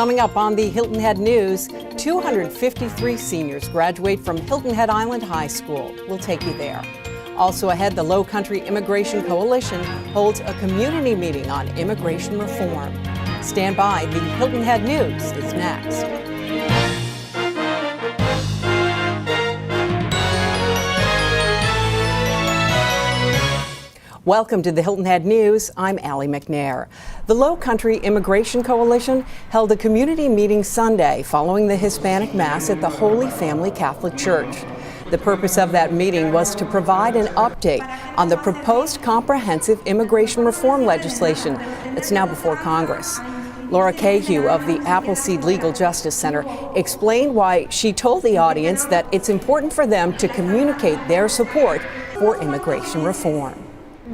Coming up on the Hilton Head News, 253 seniors graduate from Hilton Head Island High School. We'll take you there. Also ahead, the Low Country Immigration Coalition holds a community meeting on immigration reform. Stand by, the Hilton Head News is next. Welcome to the Hilton Head News. I'm Allie McNair. The Low Country Immigration Coalition held a community meeting Sunday following the Hispanic Mass at the Holy Family Catholic Church. The purpose of that meeting was to provide an update on the proposed comprehensive immigration reform legislation that's now before Congress. Laura Cahew of the Appleseed Legal Justice Center explained why she told the audience that it's important for them to communicate their support for immigration reform.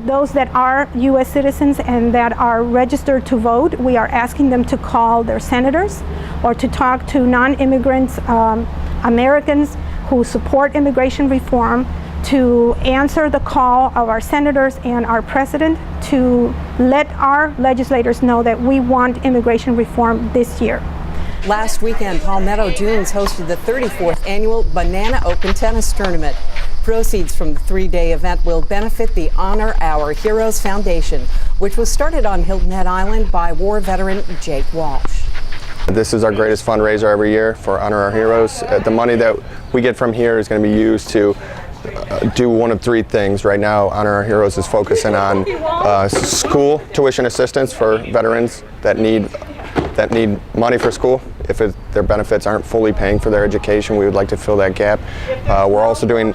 Those that are U.S. citizens and that are registered to vote, we are asking them to call their senators or to talk to non-immigrants, Americans who support immigration reform, to answer the call of our senators and our president to let our legislators know that we want immigration reform this year. Last weekend, Palmetto Dunes hosted the 34th annual Banana Open Tennis Tournament. Proceeds from the three-day event will benefit the Honor Our Heroes Foundation, which was started on Hilton Head Island by war veteran Jake Walsh. This is our greatest fundraiser every year for Honor Our Heroes. The money that we get from here is going to be used to do one of three things. Right now, Honor Our Heroes is focusing on school tuition assistance for veterans that need money for school. If their benefits aren't fully paying for their education, we would like to fill that gap. We're also doing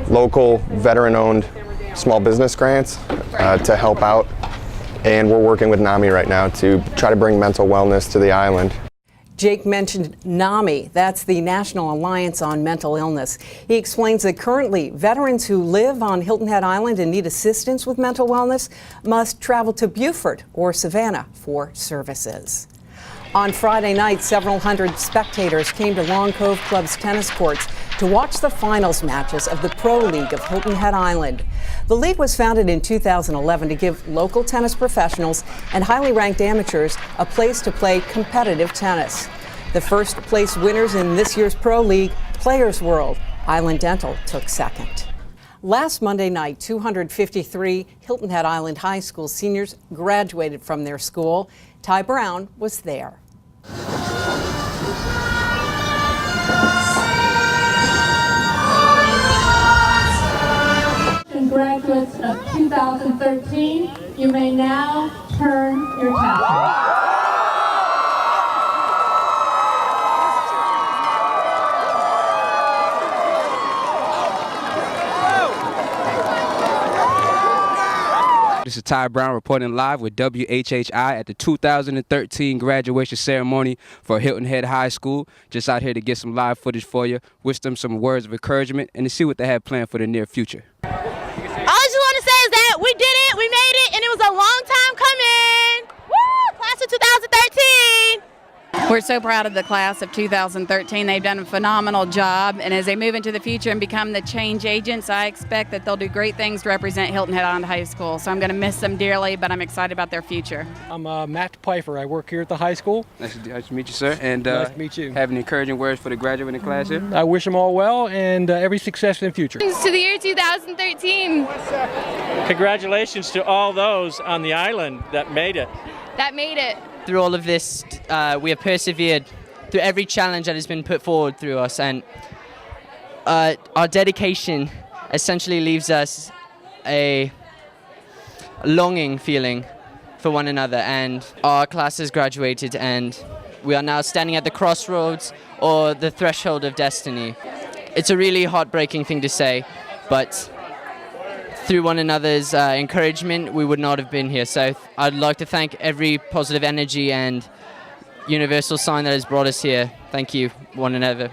local veteran-owned small business grants to help out, and we're working with NAMI right now to try to bring mental wellness to the island. Jake mentioned NAMI, that's the National Alliance on Mental Illness. He explains that currently veterans who live on Hilton Head Island and need assistance with mental wellness must travel to Beaufort or Savannah for services. On Friday night, several hundred spectators came to Long Cove Club's tennis courts to watch the finals matches of the Pro League of Hilton Head Island. The league was founded in 2011 to give local tennis professionals and highly ranked amateurs a place to play competitive tennis. The first place winners in this year's Pro League, Players World, Island Dental took second. Last Monday night, 253 Hilton Head Island High School seniors graduated from their school. Ty Brown was there. Graduates of 2013, you may now turn your tassels. This is Ty Brown reporting live with WHHI at the 2013 graduation ceremony for Hilton Head High School. Just out here to get some live footage for you, wish them some words of encouragement, and to see what they have planned for the near future. All I just want to say is that we did it, we made it, and it was a long time coming. Woo! Class of 2013. We're so proud of the class of 2013. They've done a phenomenal job, and as they move into the future and become the change agents, I expect that they'll do great things to represent Hilton Head Island High School. So I'm going to miss them dearly, but I'm excited about their future. I'm Matt Pfeiffer. I work here at the high school. Nice to meet you, sir. And nice to meet you. Have any encouraging words for the graduating class here? I wish them all well and every success in the future. To the year 2013. Congratulations to all those on the island that made it. Through all of this, we have persevered through every challenge that has been put forward through us, and our dedication essentially leaves us a longing feeling for one another. And our class has graduated, and we are now standing at the crossroads or the threshold of destiny. It's a really heartbreaking thing to say, but through one another's encouragement, we would not have been here. So I'd like to thank every positive energy and universal sign that has brought us here. Thank you, one another.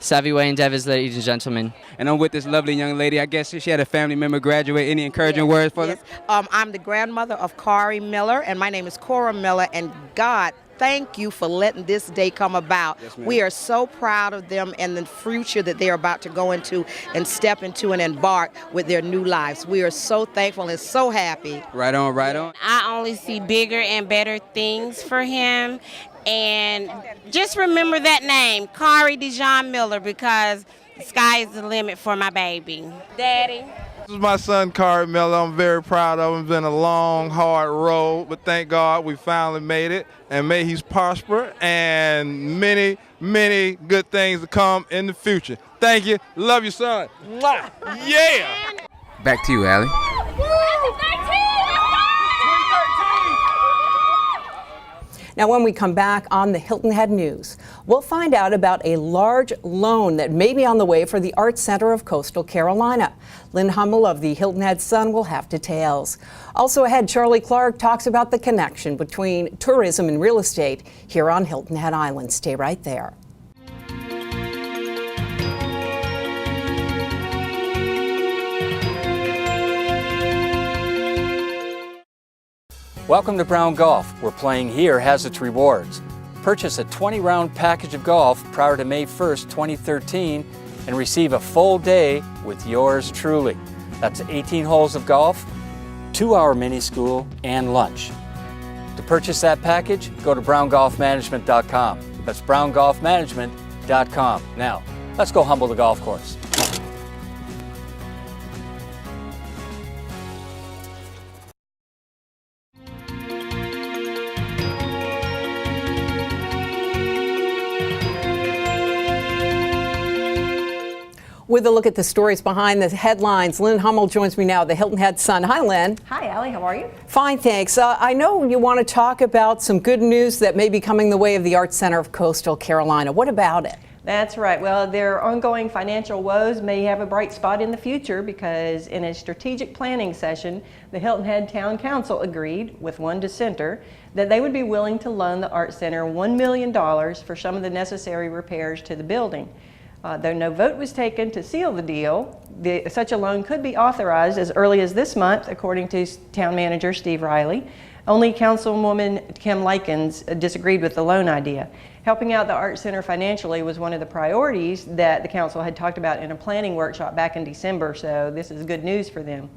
Savvy way endeavors, ladies and gentlemen. And I'm with this lovely young lady. I guess she had a family member graduate. Any encouraging words for them? I'm the grandmother of Kari Miller, and my name is Cora Miller, and God thank you for letting this day come about. Yes, ma'am. We are so proud of them and the future that they're about to go into and step into and embark with their new lives. We are so thankful and so happy. Right on, right on. I only see bigger and better things for him. And just remember that name, Kari Dijon Miller, because the sky is the limit for my baby. Daddy. This is my son, Kari Miller. I'm very proud of him. It's been a long, hard road, but thank God we finally made it. And may he's prosper and many, many good things to come in the future. Thank you. Love you, son. Mwah. Yeah. Back to you, Allie. Now, when we come back on the Hilton Head News, we'll find out about a large loan that may be on the way for the Arts Center of Coastal Carolina. Lynne Hummell of the Hilton Head Sun will have details. Also ahead, Charlie Clark talks about the connection between tourism and real estate here on Hilton Head Island. Stay right there. Welcome to Brown Golf, where playing here has its rewards. Purchase a 20-round package of golf prior to May 1st, 2013, and receive a full day with yours truly. That's 18 holes of golf, 2-hour mini school, and lunch. To purchase that package, go to browngolfmanagement.com. That's browngolfmanagement.com. Now, let's go humble the golf course. With a look at the stories behind the headlines, Lynne Hummell joins me now, the Hilton Head Sun. Hi, Lynne. Hi, Allie. How are you? Fine, thanks. I know you want to talk about some good news that may be coming the way of the Arts Center of Coastal Carolina. What about it? That's right. Well, their ongoing financial woes may have a bright spot in the future because in a strategic planning session, the Hilton Head Town Council agreed, with one dissenter, that they would be willing to loan the Arts Center $1 million for some of the necessary repairs to the building. Though no vote was taken to seal the deal, such a loan could be authorized as early as this month, according to Town Manager Steve Riley. Only Councilwoman Kim Likens disagreed with the loan idea. Helping out the Art Center financially was one of the priorities that the council had talked about in a planning workshop back in December, so this is good news for them.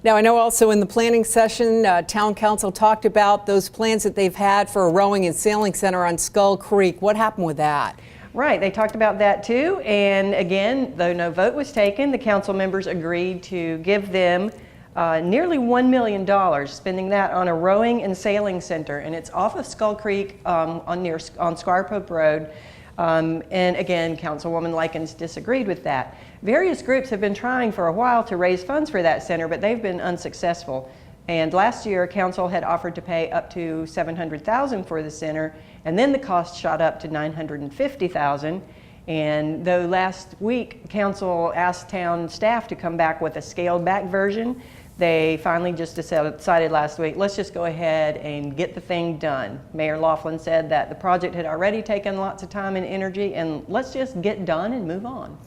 Now, I know also in the planning session, Town Council talked about those plans that they've had for a rowing and sailing center on Skull Creek. What happened with that? Right, they talked about that too, and again, though no vote was taken, the council members agreed to give them nearly $1 million, spending that on a rowing and sailing center, and it's off of Skull Creek on Squire Road. And again, Councilwoman Likens disagreed with that. Various groups have been trying for a while to raise funds for that center, but they've been unsuccessful. And last year, council had offered to pay up to $700,000 for the center, and then the cost shot up to $950,000. And though last week, council asked town staff to come back with a scaled back version, they finally just decided last week, let's just go ahead and get the thing done. Mayor Laughlin said that the project had already taken lots of time and energy, and let's just get done and move on.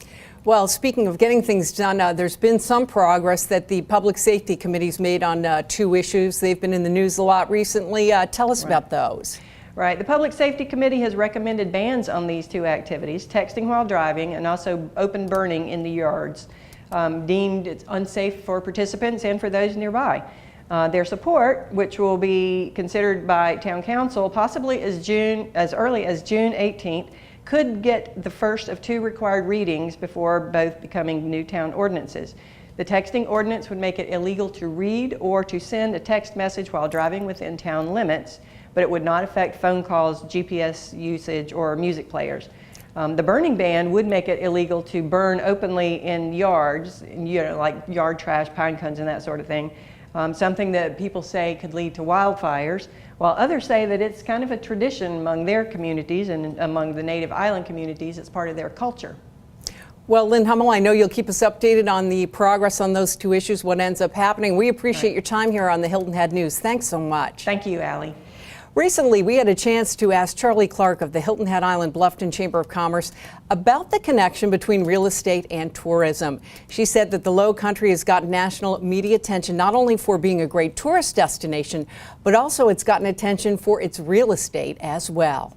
Well, speaking of getting things done, there's been some progress that the Public Safety Committee's made on two issues. They've been in the news a lot recently. Tell us about those. Right. The Public Safety Committee has recommended bans on these two activities, texting while driving and also open burning in the yards, deemed it's unsafe for participants and for those nearby. Their support, which will be considered by Town Council possibly as early as June 18th, could get the first of two required readings before both becoming new town ordinances. The texting ordinance would make it illegal to read or to send a text message while driving within town limits, but it would not affect phone calls, GPS usage, or music players. The burning ban would make it illegal to burn openly in yards, like yard trash, pine cones, and that sort of thing. Something that people say could lead to wildfires, while others say that it's kind of a tradition among their communities and among the native island communities. It's part of their culture. Well, Lynne Hummell, I know you'll keep us updated on the progress on those two issues, what ends up happening. We appreciate your time here on the Hilton Head News. Thanks so much. Thank you, Allie. Recently, we had a chance to ask Charlie Clark of the Hilton Head Island-Bluffton Chamber of Commerce about the connection between real estate and tourism. She said that the Low Country has gotten national media attention not only for being a great tourist destination, but also it's gotten attention for its real estate as well.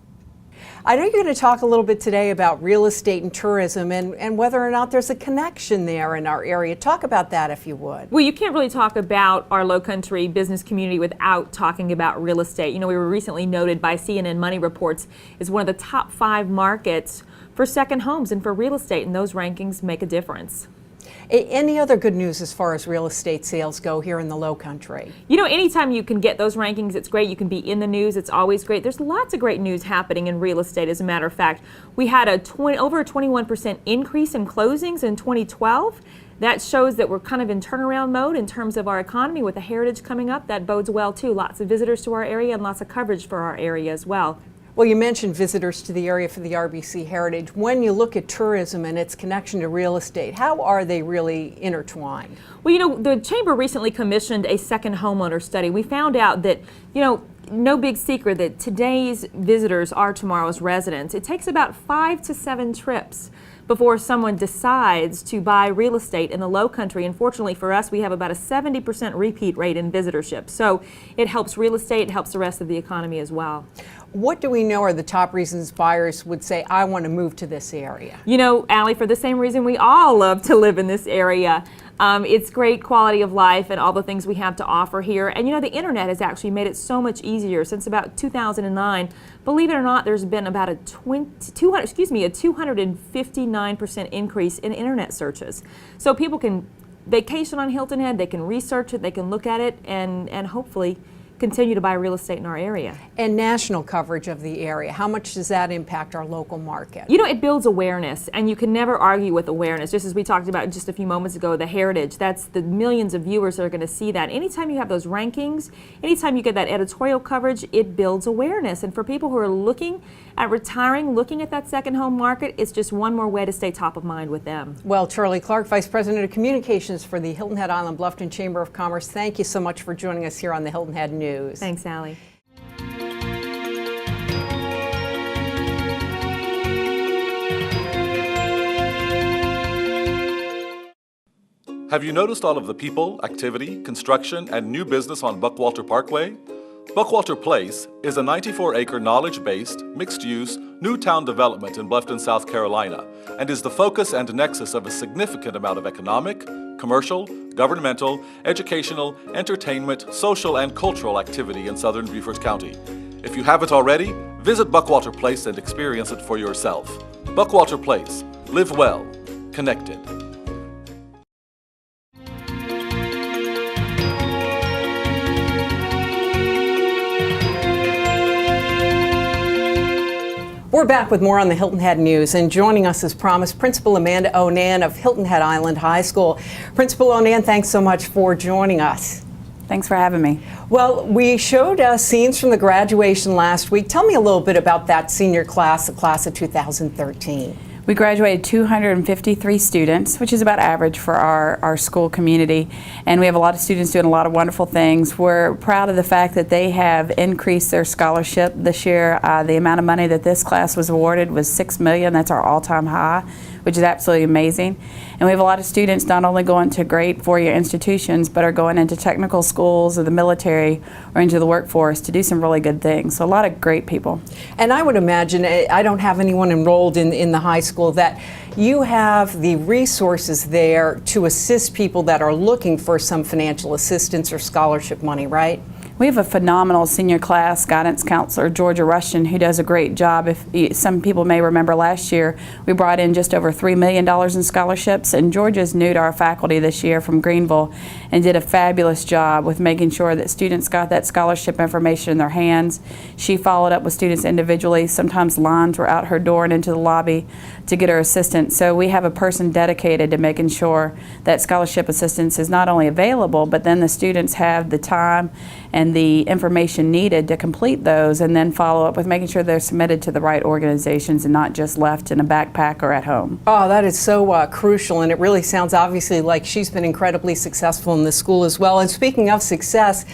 I know you're going to talk a little bit today about real estate and tourism and whether or not there's a connection there in our area. Talk about that if you would. Well, you can't really talk about our Low Country business community without talking about real estate. You know, we were recently noted by CNN Money Reports as one of the top 5 markets for second homes and for real estate, and those rankings make a difference. Any other good news as far as real estate sales go here in the Low Country? You know, anytime you can get those rankings, it's great. You can be in the news. It's always great. There's lots of great news happening in real estate. As a matter of fact, we had over a 21% increase in closings in 2012. That shows that we're kind of in turnaround mode in terms of our economy. With the Heritage coming up, that bodes well too. Lots of visitors to our area and lots of coverage for our area as well. Well, you mentioned visitors to the area for the RBC Heritage. When you look at tourism and its connection to real estate, how are they really intertwined? Well, you know, the Chamber recently commissioned a second homeowner study. We found out that, you know, no big secret that today's visitors are tomorrow's residents. It takes about 5 to 7 trips before someone decides to buy real estate in the Low Country. And fortunately for us, we have about a 70% repeat rate in visitorship. So it helps real estate, it helps the rest of the economy as well. What do we know are the top reasons buyers would say, I want to move to this area? You know, Allie, for the same reason we all love to live in this area. It's great quality of life and all the things we have to offer here. And you know, the internet has actually made it so much easier. Since about 2009, believe it or not, there's been about a 259% increase in internet searches. So people can vacation on Hilton Head, they can research it, they can look at it, and hopefully continue to buy real estate in our area. And national coverage of the area, how much does that impact our local market? You know, it builds awareness, and you can never argue with awareness. Just as we talked about just a few moments ago, the Heritage, that's the millions of viewers that are going to see that. Anytime you have those rankings, anytime you get that editorial coverage, it builds awareness. And for people who are looking at retiring, looking at that second home market, it's just one more way to stay top of mind with them. Well, Charlie Clark, Vice President of Communications for the Hilton Head Island-Bluffton Chamber of Commerce, thank you so much for joining us here on the Hilton Head News. Thanks, Allie. Have you noticed all of the people, activity, construction, and new business on Buckwalter Parkway? Buckwalter Place is a 94-acre knowledge-based, mixed-use, new town development in Bluffton, South Carolina, and is the focus and nexus of a significant amount of economic, commercial, governmental, educational, entertainment, social, and cultural activity in southern Beaufort County. If you haven't already, visit Buckwalter Place and experience it for yourself. Buckwalter Place. Live well. Connected. We're back with more on the Hilton Head News, and joining us as promised, Principal Amanda Onan of Hilton Head Island High School. Principal Onan, thanks so much for joining us. Thanks for having me. Well, we showed scenes from the graduation last week. Tell me a little bit about that senior class, the class of 2013. We graduated 253 students, which is about average for our school community, and we have a lot of students doing a lot of wonderful things. We're proud of the fact that they have increased their scholarship this year. The amount of money that this class was awarded was $6 million. That's our all-time high, which is absolutely amazing. And we have a lot of students not only going to great four-year institutions, but are going into technical schools or the military or into the workforce to do some really good things. So a lot of great people. And I would imagine, I don't have anyone enrolled in the high school, that you have the resources there to assist people that are looking for some financial assistance or scholarship money, right? We have a phenomenal senior class guidance counselor, Georgia Rushton, who does a great job. If some people may remember last year, we brought in just over $3 million in scholarships, and Georgia's new to our faculty this year from Greenville and did a fabulous job with making sure that students got that scholarship information in their hands. She followed up with students individually. Sometimes lines were out her door and into the lobby to get her assistance. So we have a person dedicated to making sure that scholarship assistance is not only available, but then the students have the time and the information needed to complete those, and then follow up with making sure they're submitted to the right organizations and not just left in a backpack or at home. Oh, that is so crucial, and it really sounds obviously like she's been incredibly successful in the school as well. And speaking of success,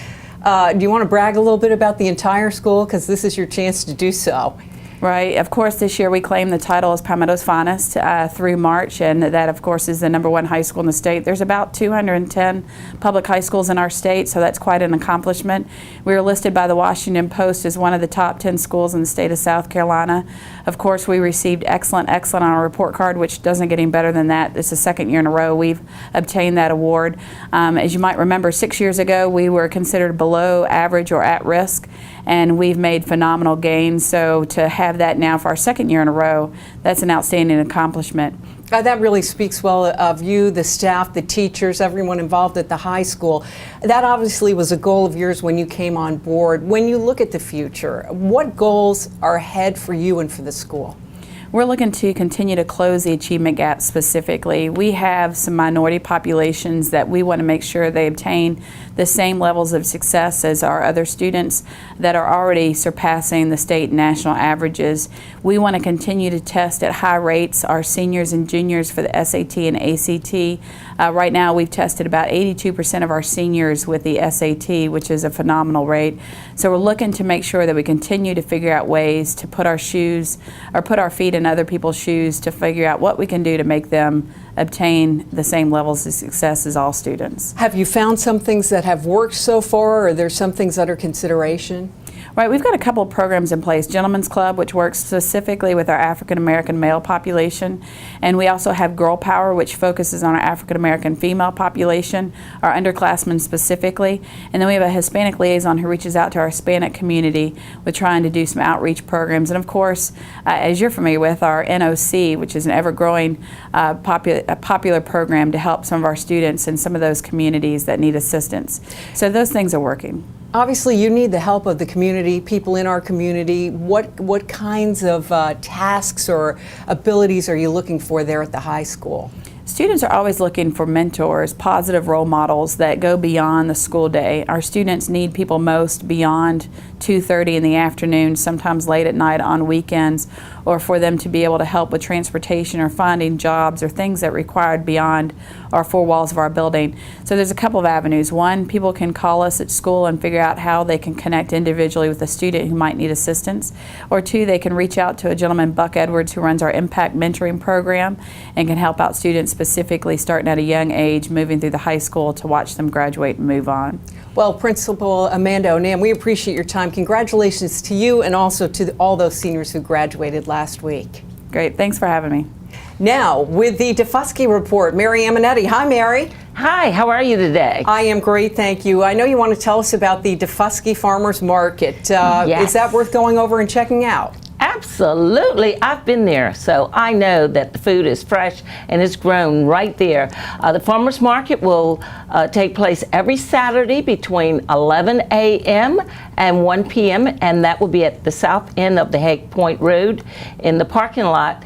Do you want to brag a little bit about the entire school? Because this is your chance to do so. Right. Of course, this year we claim the title as Palmetto's Finest through March, and that, of course, is the #1 high school in the state. There's about 210 public high schools in our state, so that's quite an accomplishment. We were listed by the Washington Post as one of the top 10 schools in the state of South Carolina. Of course, we received excellent on our report card, which doesn't get any better than that. It's the second year in a row we've obtained that award. As you might remember, 6 years ago we were considered below average or at risk, and we've made phenomenal gains. So to have that now for our second year in a row, that's an outstanding accomplishment. That really speaks well of you, the staff, the teachers, everyone involved at the high school. That obviously was a goal of yours when you came on board. When you look at the future, what goals are ahead for you and for the school? We're looking to continue to close the achievement gap specifically. We have some minority populations that we want to make sure they obtain the same levels of success as our other students that are already surpassing the state and national averages. We want to continue to test at high rates our seniors and juniors for the SAT and ACT. Right now we've tested about 82% of our seniors with the SAT, which is a phenomenal rate. So we're looking to make sure that we continue to figure out ways to put our feet in other people's shoes to figure out what we can do to make them obtain the same levels of success as all students. Have you found some things that have worked so far, or are there some things under consideration? Right, we've got a couple of programs in place. Gentlemen's Club, which works specifically with our African American male population, and we also have Girl Power, which focuses on our African American female population, our underclassmen specifically, and then we have a Hispanic liaison who reaches out to our Hispanic community with trying to do some outreach programs, and of course, as you're familiar with, our NOC, which is an ever-growing popular program to help some of our students in some of those communities that need assistance. So those things are working. Obviously, you need the help of the community, people in our community. What kinds of tasks or abilities are you looking for there at the high school? Students are always looking for mentors, positive role models that go beyond the school day. Our students need people most beyond 2:30 in the afternoon, sometimes late at night on weekends, or for them to be able to help with transportation or finding jobs or things that are required beyond our four walls of our building. So there's a couple of avenues. One, people can call us at school and figure out how they can connect individually with a student who might need assistance. Or two, they can reach out to a gentleman, Buck Edwards, who runs our Impact Mentoring Program and can help out students specifically starting at a young age, moving through the high school to watch them graduate and move on. Well, Principal Amanda O'Neill, we appreciate your time. Congratulations to you and also to all those seniors who graduated last week. Great, thanks for having me. Now, with the Daufuskie report, Mary Amonitti. Hi, Mary. Hi, how are you today? I am great, thank you. I know you want to tell us about the Daufuskie Farmers Market. Yes. Is that worth going over and checking out? Absolutely. I've been there, so I know that the food is fresh and it's grown right there. The farmers market will take place every Saturday between 11 a.m. and 1 p.m. and that will be at the south end of the Hague Point Road in the parking lot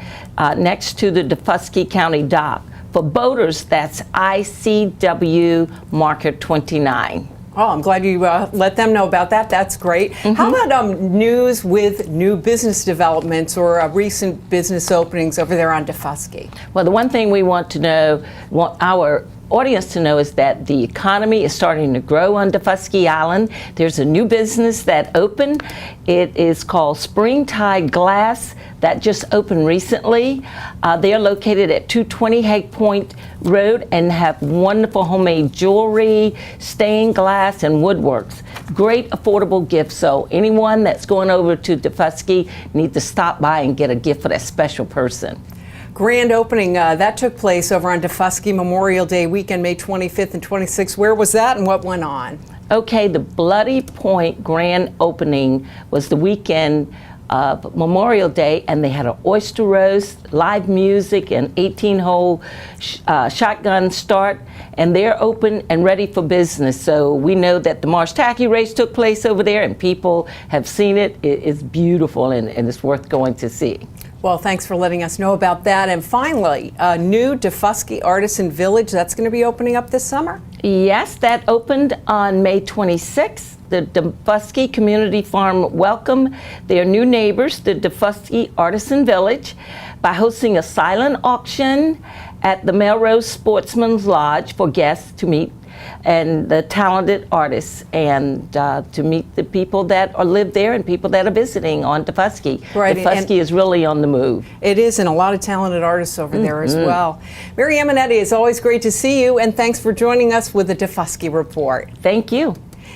next to the Daufuskie County Dock. For boaters, that's ICW Marker 29. Oh, I'm glad you let them know about that. That's great. Mm-hmm. How about news with new business developments or recent business openings over there on Daufuskie? Well, the one thing we want to know, want our audience to know, is that the economy is starting to grow on Daufuskie Island. There's a new business that opened. It is called Springtide Glass. That just opened recently. They are located at 220 Hague Point Road and have wonderful homemade jewelry, stained glass, and woodworks. Great affordable gifts. So anyone that's going over to Daufuskie needs to stop by and get a gift for that special person. Grand opening, that took place over on Daufuskie Memorial Day weekend, May 25th and 26th. Where was that and what went on? Okay, the Bloody Point grand opening was the weekend of Memorial Day, and they had an oyster roast, live music, and 18-hole shotgun start, and they're open and ready for business. So we know that the Marsh Tacky race took place over there, and people have seen it. It's beautiful, and it's worth going to see. Well, thanks for letting us know about that. And finally, a new Daufuskie Artisan Village, that's going to be opening up this summer? Yes, that opened on May 26th. The Daufuskie Community Farm welcomed their new neighbors, the Daufuskie Artisan Village, by hosting a silent auction at the Melrose Sportsman's Lodge for guests to meet and the talented artists, and to meet the people that live there and people that are visiting on Daufuskie. Right, Daufuskie is really on the move. It is, and a lot of talented artists over there as well. Mary Amonitti, it's always great to see you, and thanks for joining us with the Daufuskie Report. Thank you.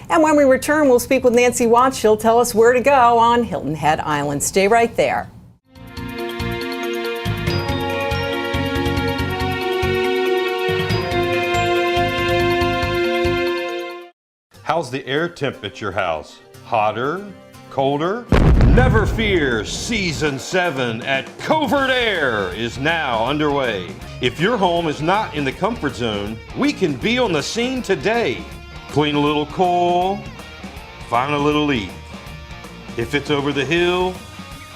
And when we return, we'll speak with Nancy Watts. She'll tell us where to go on Hilton Head Island. Stay right there. How's the air temp at your house? Hotter? Colder? Never fear, Season 7 at Covert Air is now underway. If your home is not in the comfort zone, we can be on the scene today. Clean a little coil, find a little leak. If it's over the hill,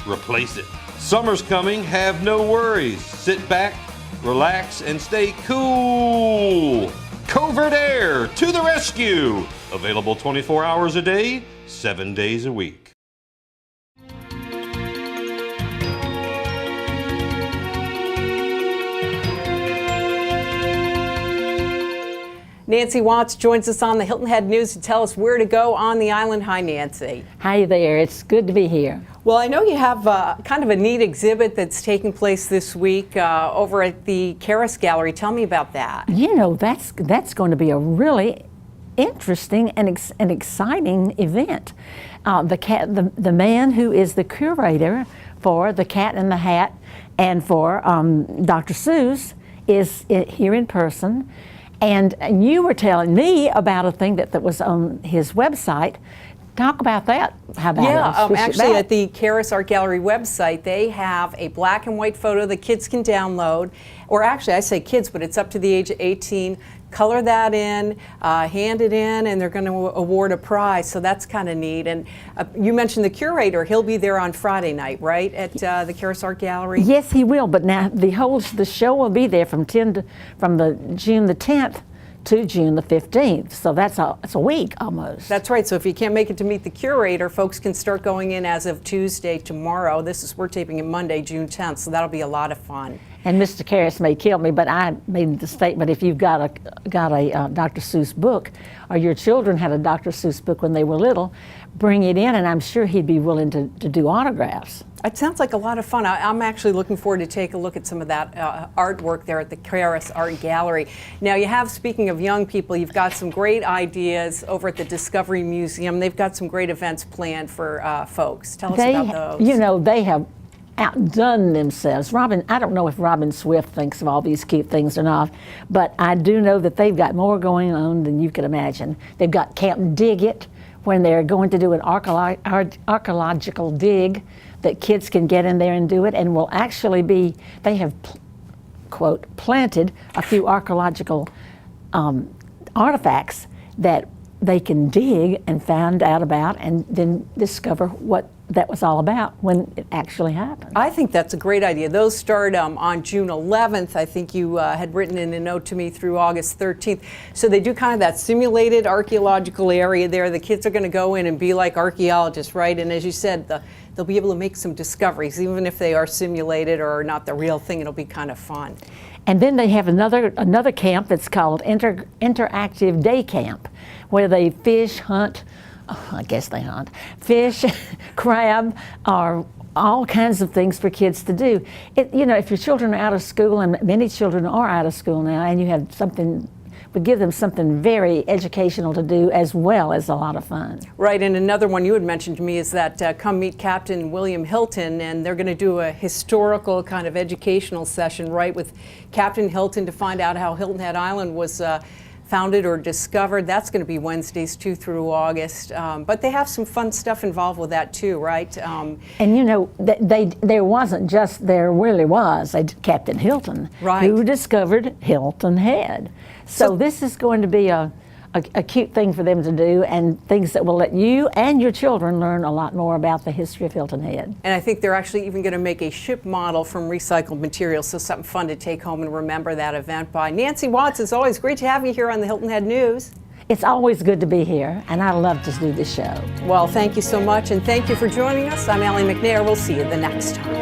replace it. Summer's coming, have no worries. Sit back, relax, and stay cool. Covert Air to the rescue. Available 24 hours a day, 7 days a week. Nancy Watts joins us on the Hilton Head News to tell us where to go on the island. Hi, Nancy. Hi there. It's good to be here. Well, I know you have kind of a neat exhibit that's taking place this week over at the Karras Gallery. Tell me about that. You know, that's going to be a really interesting and exciting event. The man who is the curator for The Cat in the Hat and for Dr. Seuss is here in person. And you were telling me about a thing that was on his website. Talk about that. How about it? Actually, at the Karras Art Gallery website, they have a black and white photo that kids can download. Or actually, I say kids, but it's up to the age of 18. Color that in, hand it in, and they're going to award a prize. So that's kind of neat. And you mentioned the curator. He'll be there on Friday night, right, at the Karras Art Gallery? Yes, he will. But now the show will be there from June the 10th to June the 15th. So it's a week almost. That's right. So if you can't make it to meet the curator, folks can start going in as of Tuesday, tomorrow. We're taping it Monday, June 10th. So that'll be a lot of fun. And Mr. Karras may kill me, but I made the statement: if you've got a Dr. Seuss book, or your children had a Dr. Seuss book when they were little, bring it in, and I'm sure he'd be willing to do autographs. It sounds like a lot of fun. I'm actually looking forward to take a look at some of that artwork there at the Karras Art Gallery. Now, you have, speaking of young people, you've got some great ideas over at the Discovery Museum. They've got some great events planned for folks. Tell us about those. You know, they have outdone themselves. I don't know if Robin Swift thinks of all these cute things or not, but I do know that they've got more going on than you could imagine. They've got Camp Dig It, when they're going to do an archaeological dig that kids can get in there and do it, and will actually be, they have, quote, planted a few archaeological artifacts that they can dig and find out about and then discover what that was all about when it actually happened. I think that's a great idea. Those start on June 11th. I think you had written in a note to me through August 13th. So they do kind of that simulated archaeological area there. The kids are going to go in and be like archaeologists, right? And as you said, they'll be able to make some discoveries, even if they are simulated or not the real thing. It'll be kind of fun. And then they have another camp that's called Interactive Day Camp, where they fish, hunt, I guess they hunt, fish, crab, or all kinds of things for kids to do. You know, if your children are out of school, and many children are out of school now, and you have something, would give them something very educational to do as well as a lot of fun. Right, and another one you had mentioned to me is that come meet Captain William Hilton, and they're going to do a historical kind of educational session, right, with Captain Hilton to find out how Hilton Head Island was founded or discovered. That's going to be Wednesdays 2 through August. But they have some fun stuff involved with that too, right? And you know, there really was a Captain Hilton, right, who discovered Hilton Head. So this is going to be a cute thing for them to do, and things that will let you and your children learn a lot more about the history of Hilton Head. And I think they're actually even going to make a ship model from recycled materials, so something fun to take home and remember that event by. Nancy Watts, it's always great to have you here on the Hilton Head News. It's always good to be here, and I love to do this show. Well, thank you so much, and thank you for joining us. I'm McNair. We'll see you the next time.